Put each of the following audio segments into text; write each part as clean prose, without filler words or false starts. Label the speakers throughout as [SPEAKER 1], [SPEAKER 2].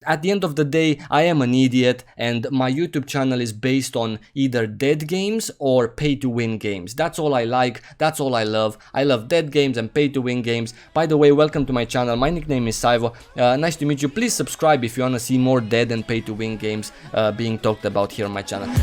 [SPEAKER 1] at the end of the day, I am an idiot and my YouTube channel is based on either dead games or pay to win games. That's all I like, that's all I love. I love dead games and pay to win games. By the way, welcome to my channel. My nickname is Saivo. Nice to meet you. Please subscribe if you want to see more dead and pay to win games being talked about here on my channel.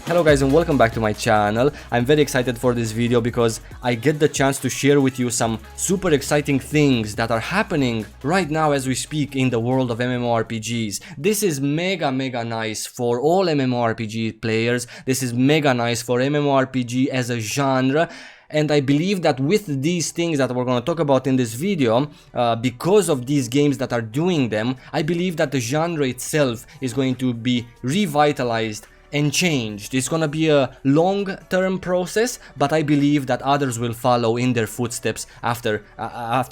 [SPEAKER 1] Hello guys and welcome back to my channel. I'm very excited for this video because I get the chance to share with you some super exciting things that are happening right now as we speak in the world of MMORPGs. This is mega nice for all MMORPG players. This is mega nice for MMORPG as a genre. And I believe that with these things that we're going to talk about in this video, because of these games that are doing them, I believe that the genre itself is going to be revitalized and changed. It's gonna be a long-term process, but I believe that others will follow in their footsteps after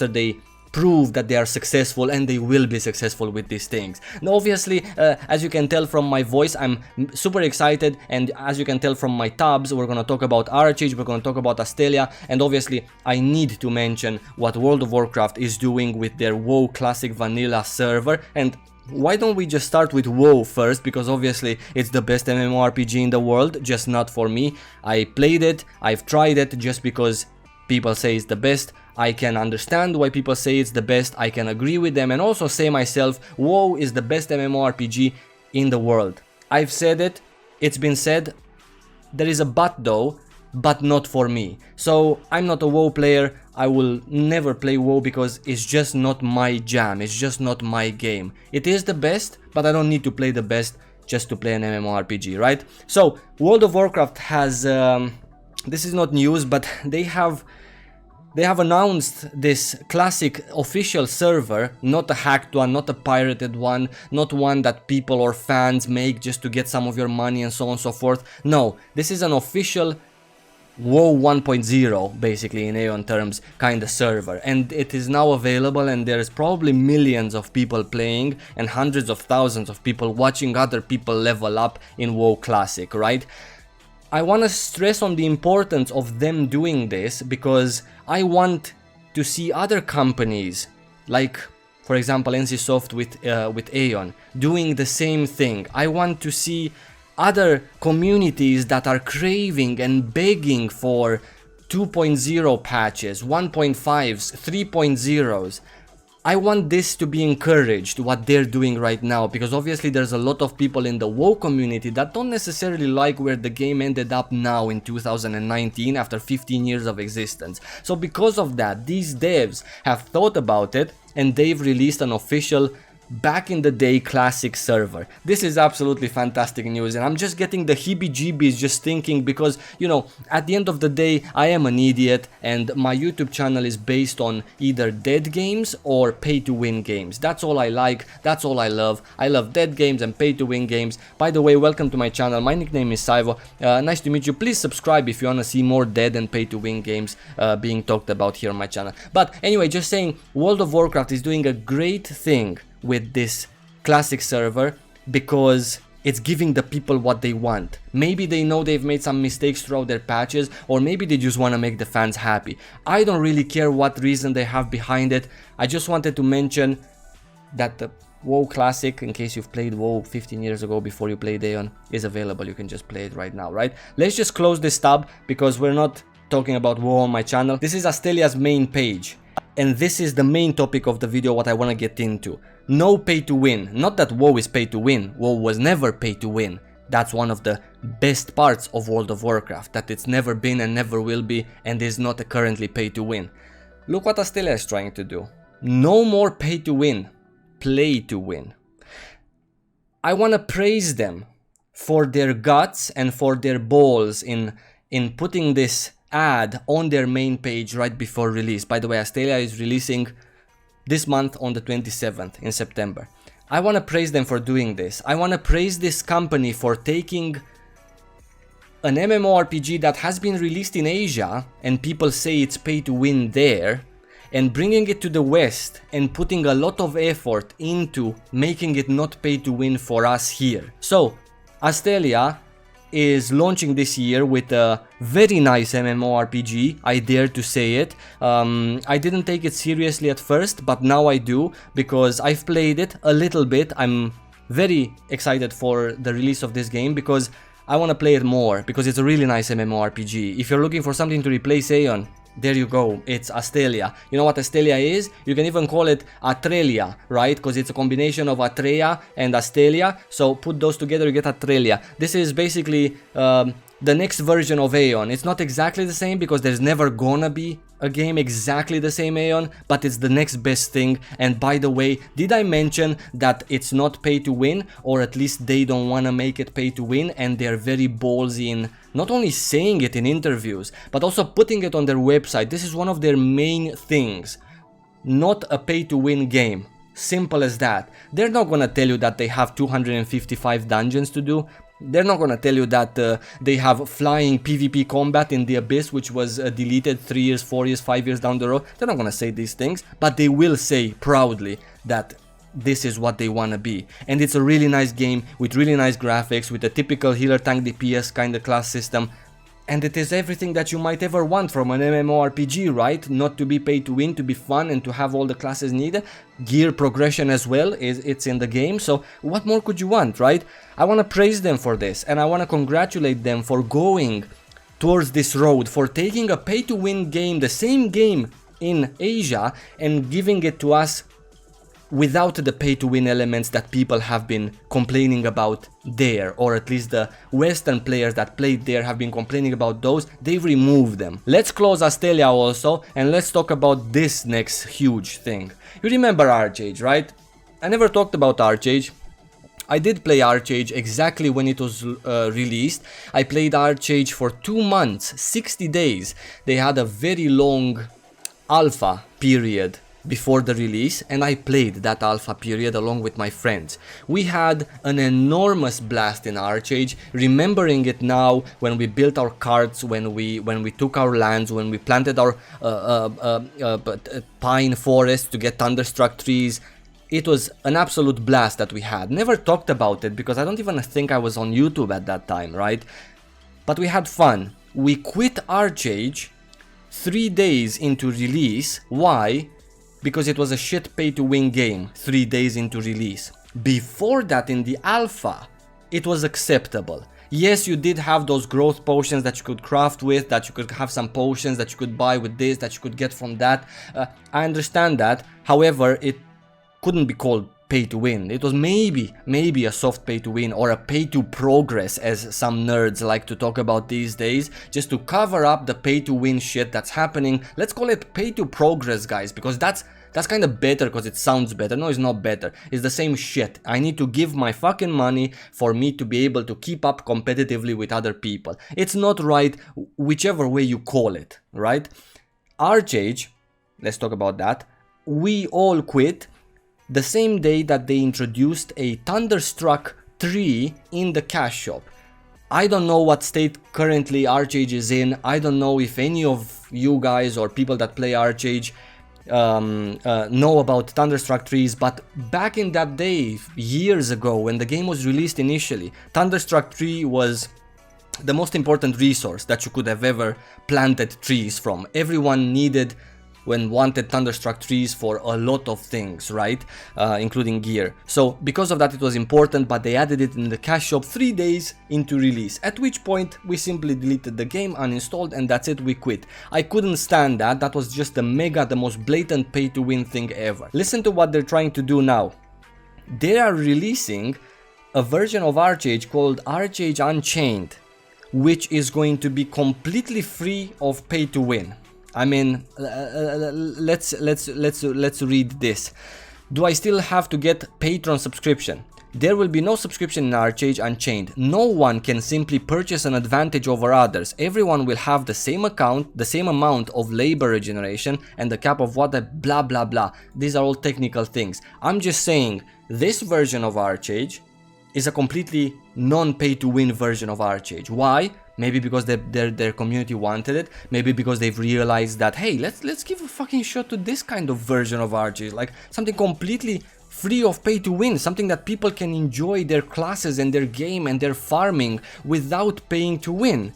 [SPEAKER 1] they prove that they are successful, and they will be successful with these things. Now obviously, as you can tell from my voice, I'm super excited, and as you can tell from my tabs, we're gonna talk about Arche, we're gonna talk about Astelia, and obviously I need to mention what World of Warcraft is doing with their WoW Classic Vanilla server. And why don't we just start with WoW first, because obviously it's the best MMORPG in the world, just not for me. I played it, I've tried it, just because people say it's the best. I can understand why people say it's the best, I can agree with them, and also say myself, WoW is the best MMORPG in the world. I've said it, it's been said. There is a but though, but not for me. So I'm not a WoW player, I will never play WoW because it's just not my jam, it's just not my game. It is the best, but I don't need to play the best just to play an MMORPG, right? So World of Warcraft has, this is not news, but they have announced this classic official server, not a hacked one, not a pirated one, not one that people or fans make just to get some of your money and so on and so forth. No, this is an official WoW 1.0, basically in Aeon terms, kind of server, and it is now available, and there's probably millions of people playing and hundreds of thousands of people watching other people level up in WoW Classic, right? I want to stress on the importance of them doing this because I want to see other companies, like for example NCSoft with Aeon, doing the same thing. I want to see other communities that are craving and begging for 2.0 patches, 1.5s, 3.0s. I want this to be encouraged, what they're doing right now, because obviously there's a lot of people in the WoW community that don't necessarily like where the game ended up now in 2019 after 15 years of existence. So because of that, these devs have thought about it and they've released an official back in the day classic server. This is absolutely fantastic news, and I'm just getting the heebie-jeebies just thinking, because you know, at the end of the day, I am an idiot and my YouTube channel is based on either dead games or pay to win games. That's all I like, that's all I love. I love dead games and pay to win games. By the way, welcome to my channel. My nickname is Saivo. Nice to meet you. Please subscribe if you want to see more dead and pay to win games being talked about here on my channel. But anyway, just saying, World of Warcraft is doing a great thing with this classic server because it's giving the people what they want. Maybe they know they've made some mistakes throughout their patches, or maybe they just want to make the fans happy. I don't really care what reason they have behind it. I just wanted to mention that the WoW Classic, in case you've played WoW 15 years ago before you played Aeon, is available. You can just play it right now, right? Let's just close this tab because we're not talking about WoW on my channel. This is Astelia's main page, and this is the main topic of the video, what I want to get into. No pay to win. Not that WoW is pay to win. WoW was never pay to win. That's one of the best parts of World of Warcraft, that it's never been and never will be, and is not currently pay to win. Look what Astelia is trying to do. No more pay to win. Play to win. I want to praise them for their guts and for their balls in putting this ad on their main page right before release. By the way, Astelia is releasing this month on the 27th in September. I want to praise them for doing this. I want to praise this company for taking an MMORPG that has been released in Asia and people say it's pay to win there, and bringing it to the West and putting a lot of effort into making it not pay to win for us here. So Astelia is launching this year with a very nice MMORPG, I dare to say it. I didn't take it seriously at first, but now I do, because I've played it a little bit. I'm very excited for the release of this game because I want to play it more, because it's a really nice MMORPG. If you're looking for something to replace Aeon, there you go, it's Astelia. You know what Astelia is? You can even call it Atrelia, right? Because it's a combination of Atreya and Astelia. So put those together, you get Atrelia. This is basically the next version of Aeon. It's not exactly the same, because there's never gonna be a game exactly the same Aeon, but it's the next best thing. And by the way, did I mention that it's not pay to win, or at least they don't want to make it pay to win, and they're very ballsy in not only saying it in interviews, but also putting it on their website. This is one of their main things. Not a pay to win game. Simple as that. They're not gonna tell you that they have 255 dungeons to do. They're not gonna tell you that they have flying PvP combat in the Abyss, which was deleted 3 years, 4 years, 5 years down the road. They're not gonna say these things, but they will say proudly that this is what they wanna be. And it's a really nice game with really nice graphics, with a typical healer tank DPS kind of class system. And it is everything that you might ever want from an MMORPG, right? Not to be pay to win, to be fun and to have all the classes needed. Gear progression as well, it's in the game, so what more could you want, right? I want to praise them for this, and I want to congratulate them for going towards this road, for taking a pay to win game, the same game in Asia, and giving it to us without the pay to win elements that people have been complaining about there, or at least the Western players that played there have been complaining about those. They've removed them. Let's close Astelia also, and let's talk about this next huge thing. You remember Arche, right? I never talked about Arche. I did play Arche exactly when it was released. I played Arche for 2 months, 60 days. They had a very long alpha period before the release, and I played that alpha period along with my friends. We had an enormous blast in Arche, remembering it now when we built our carts, when we took our lands, when we planted our pine forest to get thunderstruck trees. It was an absolute blast that we had. Never talked about it because I don't even think I was on YouTube at that time, right? But we had fun. We quit Arche 3 days into release. Why? Because it was a shit pay to win game 3 days into release. Before that, in the alpha, it was acceptable. Yes, you did have those growth potions that you could craft with, that you could have some potions that you could buy with this, that you could get from that. I understand that. However, it couldn't be called pay to win. It was maybe a soft pay to win, or a pay to progress, as some nerds like to talk about these days, just to cover up the pay to win shit that's happening. Let's call it pay to progress, guys, because that's kind of better, because it sounds better. No, it's not better. It's the same shit. I need to give my fucking money for me to be able to keep up competitively with other people. It's not right, whichever way you call it, right? Arche, let's talk about that. We all quit the same day that they introduced a Thunderstruck tree in the cash shop. I don't know what state currently Arche is in. I don't know if any of you guys or people that play Arche know about Thunderstruck trees, but back in that day, years ago, when the game was released initially, Thunderstruck tree was the most important resource that you could have ever planted trees from. Everyone wanted Thunderstruck trees for a lot of things, right? Including gear. So because of that, it was important, but they added it in the cash shop 3 days into release, at which point we simply deleted the game, uninstalled, and that's it, we quit. I couldn't stand that. That was just the most blatant pay to win thing ever. Listen to what they're trying to do now. They are releasing a version of Arche called Arche Unchained, which is going to be completely free of pay to win. I mean, let's read this. Do I still have to get Patreon subscription? There will be no subscription in Arche Unchained. No one can simply purchase an advantage over others. Everyone will have the same amount of labor regeneration, and the cap of what blah blah blah. These are all technical things. I'm just saying, this version of Arche is a completely non-pay to win version of Arche. Why? Maybe because their community wanted it. Maybe because they've realized that, hey, let's give a fucking shot to this kind of version of Arche, like something completely free of pay to win, something that people can enjoy their classes and their game and their farming without paying to win.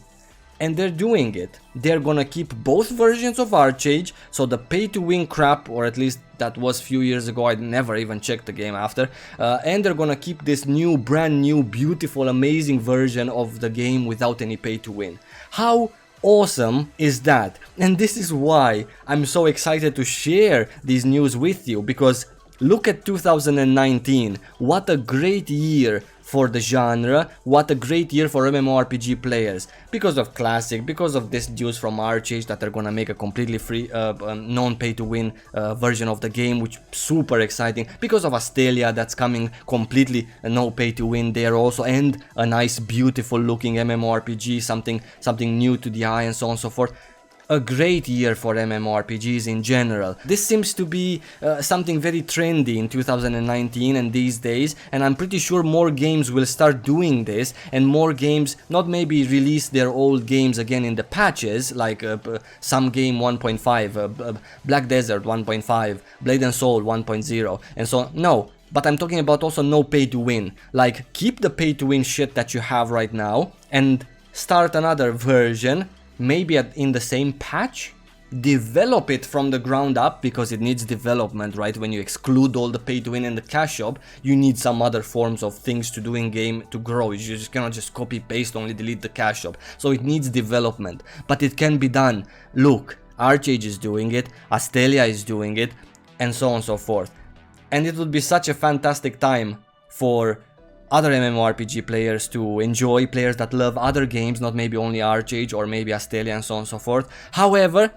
[SPEAKER 1] And they're doing it. They're gonna keep both versions of Arche, so the pay to win crap, or at least that was few years ago, I never even checked the game after, and they're gonna keep this new, brand new, beautiful, amazing version of the game without any pay to win. How awesome is that? And this is why I'm so excited to share this news with you, because look at 2019, what a great year for the genre, what a great year for MMORPG players, because of Classic, because of this news from Arche that they're gonna make a completely free, non-pay-to-win version of the game, which is super exciting, because of Astelia that's coming completely no pay-to-win there also, and a nice beautiful looking MMORPG, something new to the eye and so on and so forth. A great year for MMORPGs in general. This seems to be something very trendy in 2019 and these days, and I'm pretty sure more games will start doing this, and more games not maybe release their old games again in the patches, like some game 1.5, Black Desert 1.5, Blade and Soul 1.0, and so on. No, but I'm talking about also no pay to win. Like, keep the pay to win shit that you have right now and start another version, maybe in the same patch, develop it from the ground up, because it needs development, right? When you exclude all the pay to win in the cash shop, you need some other forms of things to do in game to grow. You just cannot just copy paste, only delete the cash shop. So it needs development, but it can be done. Look, Arche is doing it, Astelia is doing it, and so on and so forth. And it would be such a fantastic time for other MMORPG players to enjoy, players that love other games, not maybe only Arche or maybe Astelia and so on and so forth. However,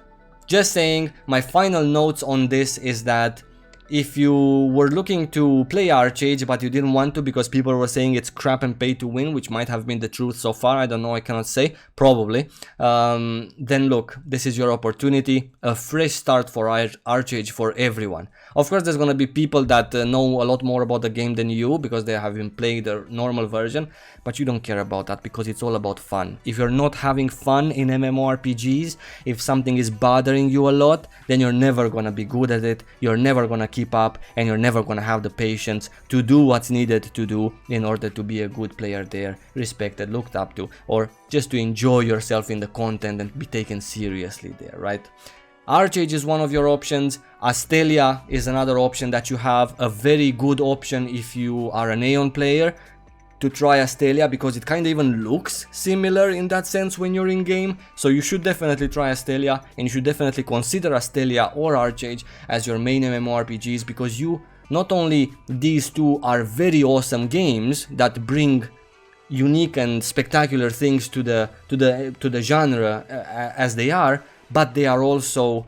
[SPEAKER 1] just saying, my final notes on this is that if you were looking to play Arche but you didn't want to because people were saying it's crap and pay to win, which might have been the truth so far, I don't know, I cannot say, probably, then look, this is your opportunity, a fresh start for Arche for everyone. Of course, there's gonna be people that know a lot more about the game than you because they have been playing the normal version, but you don't care about that because it's all about fun. If you're not having fun in MMORPGs, if something is bothering you a lot, then you're never gonna be good at it, you're never gonna keep up, and you're never gonna have the patience to do what's needed to do in order to be a good player there, respected, looked up to, or just to enjoy yourself in the content and be taken seriously there, right? Arche is one of your options. Astelia is another option that you have, a very good option if you are an Aeon player, to try Astelia, because it kind of even looks similar in that sense when you're in game. So you should definitely try Astelia, and you should definitely consider Astelia or Arche as your main MMORPGs, because not only these two are very awesome games that bring unique and spectacular things to the genre as they are, but they also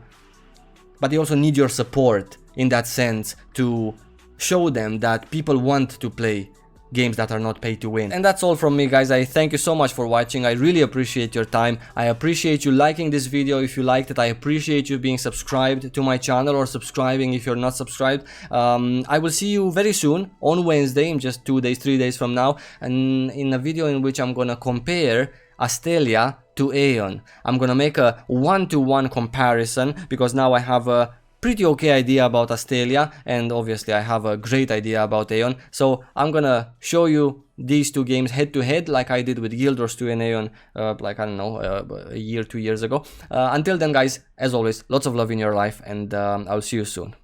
[SPEAKER 1] need your support in that sense to show them that people want to play games that are not pay to win. And that's all from me, guys. I thank you so much for watching. I really appreciate your time. I appreciate you liking this video if you liked it. I appreciate you being subscribed to my channel, or subscribing if you're not subscribed. I will see you very soon on Wednesday, in just 2 days, 3 days from now, and in a video in which I'm gonna compare Astelia to Aeon. I'm gonna make a one-to-one comparison, because now I have a pretty okay idea about Astelia, and obviously I have a great idea about Aeon. So I'm gonna show you these two games head to head, like I did with Guild Wars 2 and Aeon, like, I don't know, a year, 2 years ago. Until then, guys, as always, lots of love in your life, and I'll see you soon.